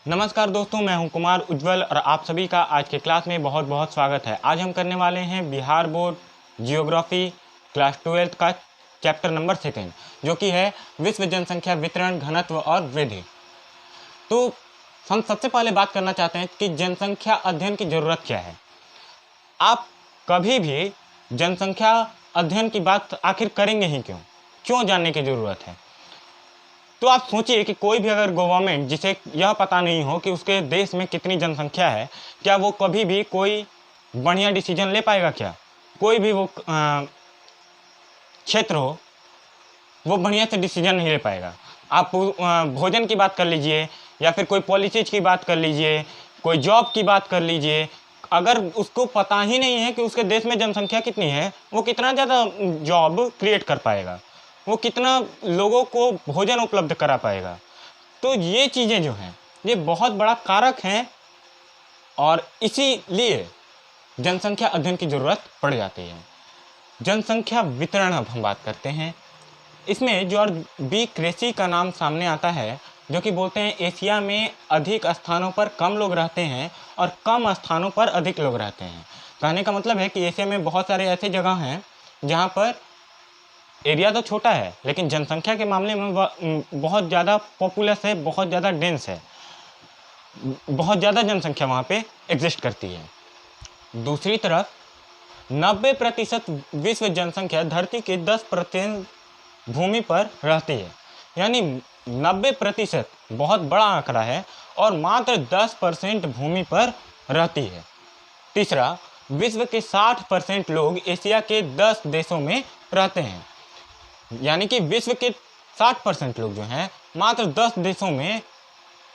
नमस्कार दोस्तों, मैं हूं कुमार उज्जवल और आप सभी का आज के क्लास में बहुत बहुत स्वागत है। आज हम करने वाले हैं बिहार बोर्ड जियोग्राफी क्लास 12 का चैप्टर नंबर 2 जो कि है विश्व जनसंख्या वितरण, घनत्व और वृद्धि। तो हम सबसे पहले बात करना चाहते हैं कि जनसंख्या अध्ययन की ज़रूरत क्या है। आप कभी भी जनसंख्या अध्ययन की बात आखिर करेंगे ही क्यों जानने की ज़रूरत है। तो आप सोचिए कि कोई भी अगर गवर्नमेंट जिसे यह पता नहीं हो कि उसके देश में कितनी जनसंख्या है, क्या वो कभी भी कोई बढ़िया डिसीजन ले पाएगा? क्या कोई भी वो क्षेत्र हो वो बढ़िया से डिसीजन नहीं ले पाएगा। आप भोजन की बात कर लीजिए या फिर कोई पॉलिसीज की बात कर लीजिए, कोई जॉब की बात कर लीजिए, अगर उसको पता ही नहीं है कि उसके देश में जनसंख्या कितनी है, वो कितना ज़्यादा जॉब क्रिएट कर पाएगा, वो कितना लोगों को भोजन उपलब्ध करा पाएगा। तो ये चीज़ें जो हैं ये बहुत बड़ा कारक हैं और इसीलिए जनसंख्या अध्ययन की ज़रूरत पड़ जाती है। जनसंख्या वितरण अब हम बात करते हैं। इसमें जॉर्ज बी क्रेसी का नाम सामने आता है, जो कि बोलते हैं एशिया में अधिक स्थानों पर कम लोग रहते हैं और कम स्थानों पर अधिक लोग रहते हैं। कहने का मतलब है कि एशिया में बहुत सारे ऐसे जगह हैं जहाँ पर एरिया तो छोटा है लेकिन जनसंख्या के मामले में बहुत ज़्यादा पॉपुलस है, बहुत ज़्यादा डेंस है, बहुत ज़्यादा जनसंख्या वहाँ पे एग्जिस्ट करती है। दूसरी तरफ 90% विश्व जनसंख्या धरती के 10% भूमि पर रहती है, यानी 90% बहुत बड़ा आंकड़ा है और मात्र 10% भूमि पर रहती है। तीसरा, विश्व के 60% लोग एशिया के 10 देशों में रहते हैं, यानी कि विश्व के 60% लोग जो हैं मात्र 10 देशों में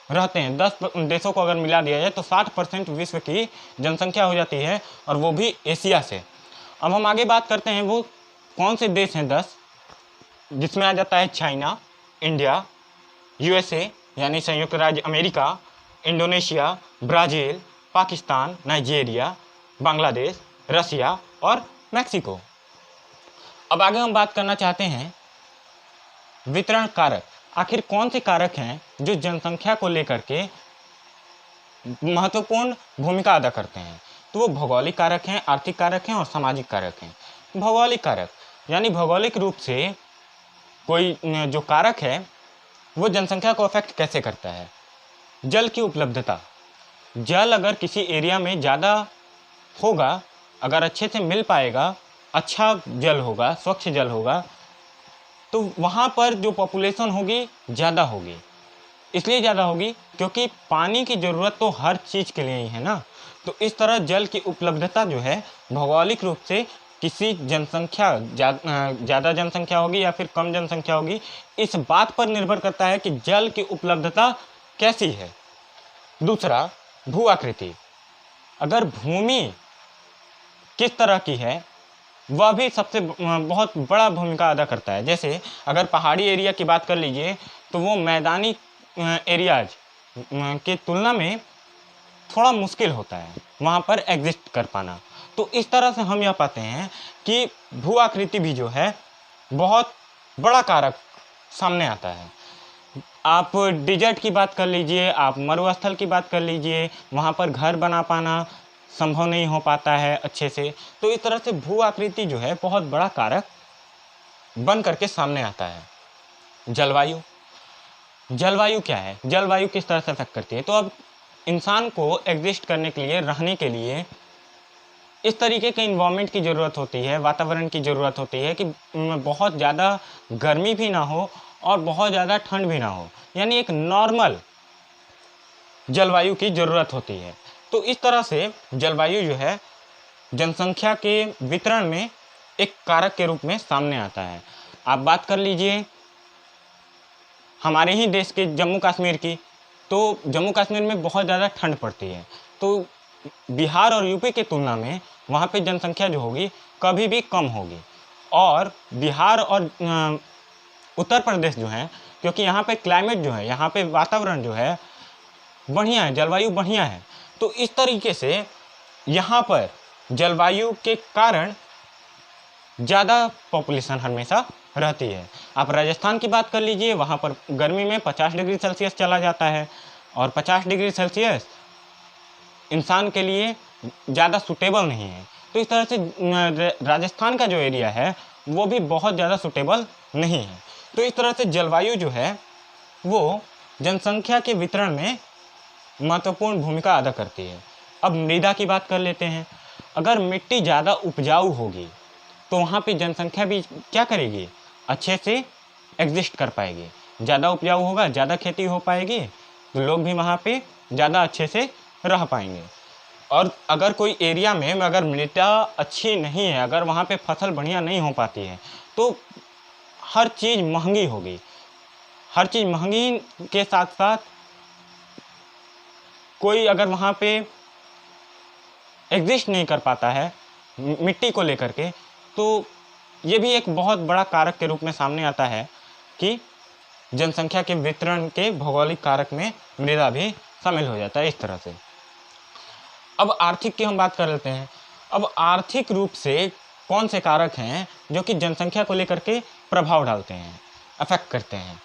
रहते हैं। 10 देशों को अगर मिला दिया जाए तो 60% विश्व की जनसंख्या हो जाती है, और वो भी एशिया से। अब हम आगे बात करते हैं वो कौन से देश हैं 10, जिसमें आ जाता है चाइना, इंडिया, यूएसए यानी संयुक्त राज्य America, Indonesia, Brazil, Pakistan, Nigeria, Bangladesh, Russia और मैक्सिको। अब आगे हम बात करना चाहते हैं वितरण कारक। आखिर कौन से कारक हैं जो जनसंख्या को लेकर के महत्वपूर्ण भूमिका अदा करते हैं? तो वो भौगोलिक कारक हैं, आर्थिक कारक हैं और सामाजिक कारक हैं। भौगोलिक कारक यानी भौगोलिक रूप से कोई जो कारक है वो जनसंख्या को अफेक्ट कैसे करता है। जल की उपलब्धता, जल अगर किसी एरिया में ज़्यादा होगा, अगर अच्छे से मिल पाएगा, अच्छा जल होगा, स्वच्छ जल होगा, तो वहाँ पर जो पॉपुलेशन होगी ज़्यादा होगी। इसलिए ज़्यादा होगी क्योंकि पानी की ज़रूरत तो हर चीज़ के लिए ही है ना। तो इस तरह जल की उपलब्धता जो है भौगोलिक रूप से किसी जनसंख्या ज़्यादा जनसंख्या होगी या फिर कम जनसंख्या होगी, इस बात पर निर्भर करता है कि जल की उपलब्धता कैसी है। दूसरा, भू आकृति, अगर भूमि किस तरह की है वह भी सबसे बहुत बड़ा भूमिका अदा करता है। जैसे अगर पहाड़ी एरिया की बात कर लीजिए तो वो मैदानी एरियाज के तुलना में थोड़ा मुश्किल होता है वहाँ पर एग्जिस्ट कर पाना। तो इस तरह से हम यह पाते हैं कि भू आकृति भी जो है बहुत बड़ा कारक सामने आता है। आप डिजर्ट की बात कर लीजिए, आप मरुस्थल की बात कर लीजिए, वहाँ पर घर बना पाना संभव नहीं हो पाता है अच्छे से। तो इस तरह से भू आकृति जो है बहुत बड़ा कारक बन करके सामने आता है। जलवायु, जलवायु क्या है, जलवायु किस तरह से अफेक्ट करती है? तो अब इंसान को एग्जिस्ट करने के लिए, रहने के लिए इस तरीके के इन्वायरमेंट की ज़रूरत होती है, वातावरण की ज़रूरत होती है कि बहुत ज़्यादा गर्मी भी ना हो और बहुत ज़्यादा ठंड भी ना हो, यानी एक नॉर्मल जलवायु की ज़रूरत होती है। तो इस तरह से जलवायु जो है जनसंख्या के वितरण में एक कारक के रूप में सामने आता है। आप बात कर लीजिए हमारे ही देश के जम्मू कश्मीर की, तो जम्मू कश्मीर में बहुत ज़्यादा ठंड पड़ती है, तो बिहार और यूपी के तुलना में वहाँ पे जनसंख्या जो होगी कभी भी कम होगी। और बिहार और उत्तर प्रदेश जो है, क्योंकि यहाँ पे क्लाइमेट जो है, यहाँ पे वातावरण जो है बढ़िया है, जलवायु बढ़िया है, तो इस तरीके से यहाँ पर जलवायु के कारण ज़्यादा पॉपुलेशन हमेशा रहती है। आप राजस्थान की बात कर लीजिए, वहाँ पर गर्मी में 50 डिग्री सेल्सियस चला जाता है, और 50 डिग्री सेल्सियस इंसान के लिए ज़्यादा सूटेबल नहीं है। तो इस तरह से राजस्थान का जो एरिया है वो भी बहुत ज़्यादा सूटेबल नहीं है। तो इस तरह से जलवायु जो है वो जनसंख्या के वितरण में महत्वपूर्ण भूमिका अदा करती है। अब मृदा की बात कर लेते हैं। अगर मिट्टी ज़्यादा उपजाऊ होगी तो वहाँ पे जनसंख्या भी क्या करेगी, अच्छे से एग्जिस्ट कर पाएगी। ज़्यादा उपजाऊ होगा, ज़्यादा खेती हो पाएगी, तो लोग भी वहाँ पे ज़्यादा अच्छे से रह पाएंगे। और अगर कोई एरिया में अगर मृदा अच्छी नहीं है, अगर वहाँ पे फसल बढ़िया नहीं हो पाती है, तो हर चीज़ महंगी होगी। हर चीज़ महंगी के साथ साथ कोई अगर वहाँ पे एग्जिस्ट नहीं कर पाता है मिट्टी को लेकर के, तो ये भी एक बहुत बड़ा कारक के रूप में सामने आता है कि जनसंख्या के वितरण के भौगोलिक कारक में मृदा भी शामिल हो जाता है इस तरह से। अब आर्थिक की हम बात कर लेते हैं। अब आर्थिक रूप से कौन से कारक हैं जो कि जनसंख्या को लेकर के प्रभाव डालते हैं, अफेक्ट करते हैं।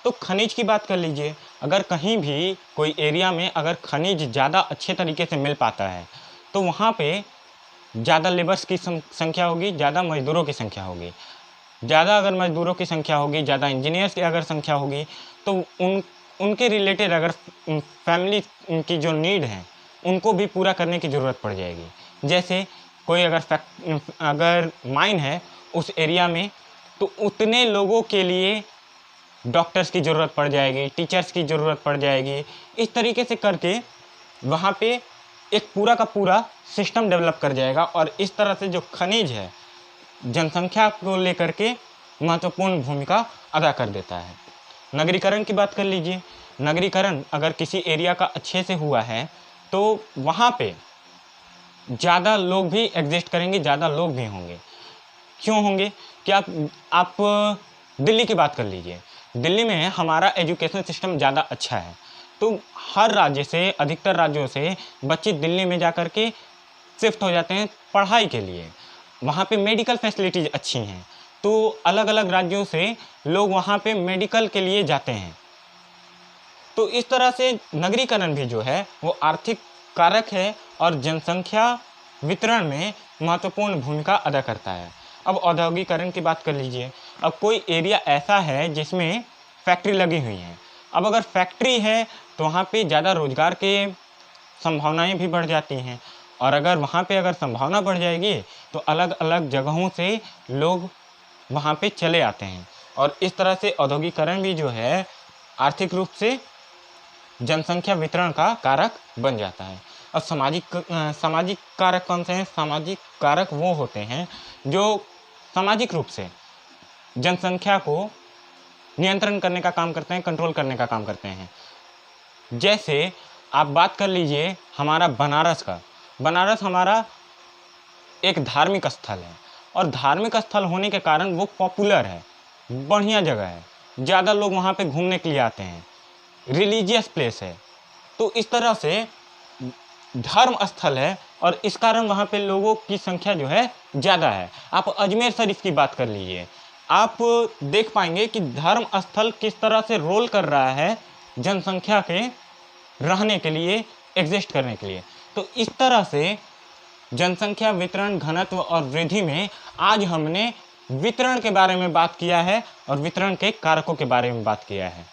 तो खनिज की बात कर लीजिए। अगर कहीं भी कोई एरिया में अगर खनिज ज़्यादा अच्छे तरीके से मिल पाता है तो वहाँ पे ज़्यादा लेबर्स की संख्या होगी, ज़्यादा मजदूरों की संख्या होगी। ज़्यादा अगर मजदूरों की संख्या होगी, ज़्यादा इंजीनियर्स की अगर संख्या होगी, तो उनके रिलेटेड अगर फैमिली की जो नीड है उनको भी पूरा करने की ज़रूरत पड़ जाएगी। जैसे कोई अगर माइन है उस एरिया में, तो उतने लोगों के लिए डॉक्टर्स की ज़रूरत पड़ जाएगी, टीचर्स की ज़रूरत पड़ जाएगी। इस तरीके से करके वहाँ पे एक पूरा का पूरा सिस्टम डेवलप कर जाएगा। और इस तरह से जो खनिज है जनसंख्या को लेकर के महत्वपूर्ण भूमिका अदा कर देता है। नगरीकरण की बात कर लीजिए। नगरीकरण अगर किसी एरिया का अच्छे से हुआ है तो वहाँ पे ज़्यादा लोग भी एग्जिस्ट करेंगे, ज़्यादा लोग भी होंगे। क्यों होंगे? क्या आप दिल्ली की बात कर लीजिए। दिल्ली में हमारा एजुकेशन सिस्टम ज़्यादा अच्छा है, तो हर राज्य से, अधिकतर राज्यों से बच्चे दिल्ली में जाकर के शिफ्ट हो जाते हैं पढ़ाई के लिए। वहाँ पे मेडिकल फैसिलिटीज़ अच्छी हैं, तो अलग अलग राज्यों से लोग वहाँ पे मेडिकल के लिए जाते हैं। तो इस तरह से नगरीकरण भी जो है वो आर्थिक कारक है और जनसंख्या वितरण में महत्वपूर्ण भूमिका अदा करता है। अब औद्योगिकरण की बात कर लीजिए। अब कोई एरिया ऐसा है जिसमें फैक्ट्री लगी हुई हैं। अब अगर फैक्ट्री है तो वहाँ पे ज़्यादा रोजगार के संभावनाएं भी बढ़ जाती हैं, और अगर वहाँ पे अगर संभावना बढ़ जाएगी तो अलग अलग जगहों से लोग वहाँ पे चले आते हैं। और इस तरह से औद्योगिकरण भी जो है आर्थिक रूप से जनसंख्या वितरण का कारक बन जाता है। अब सामाजिक कारक कौन से हैं? सामाजिक कारक वो होते हैं जो सामाजिक रूप से जनसंख्या को नियंत्रण करने का काम करते हैं, कंट्रोल करने का काम करते हैं। जैसे आप बात कर लीजिए हमारा बनारस का। बनारस हमारा एक धार्मिक स्थल है, और धार्मिक स्थल होने के कारण वो पॉपुलर है, बढ़िया जगह है, ज़्यादा लोग वहाँ पे घूमने के लिए आते हैं, रिलीजियस प्लेस है। तो इस तरह से धर्म स्थल है और इस कारण वहाँ पे लोगों की संख्या जो है ज़्यादा है। आप अजमेर शरीफ की बात कर लीजिए, आप देख पाएंगे कि धर्म स्थल किस तरह से रोल कर रहा है जनसंख्या के रहने के लिए, एग्जिस्ट करने के लिए। तो इस तरह से जनसंख्या वितरण, घनत्व और वृद्धि में आज हमने वितरण के बारे में बात किया है और वितरण के कारकों के बारे में बात किया है।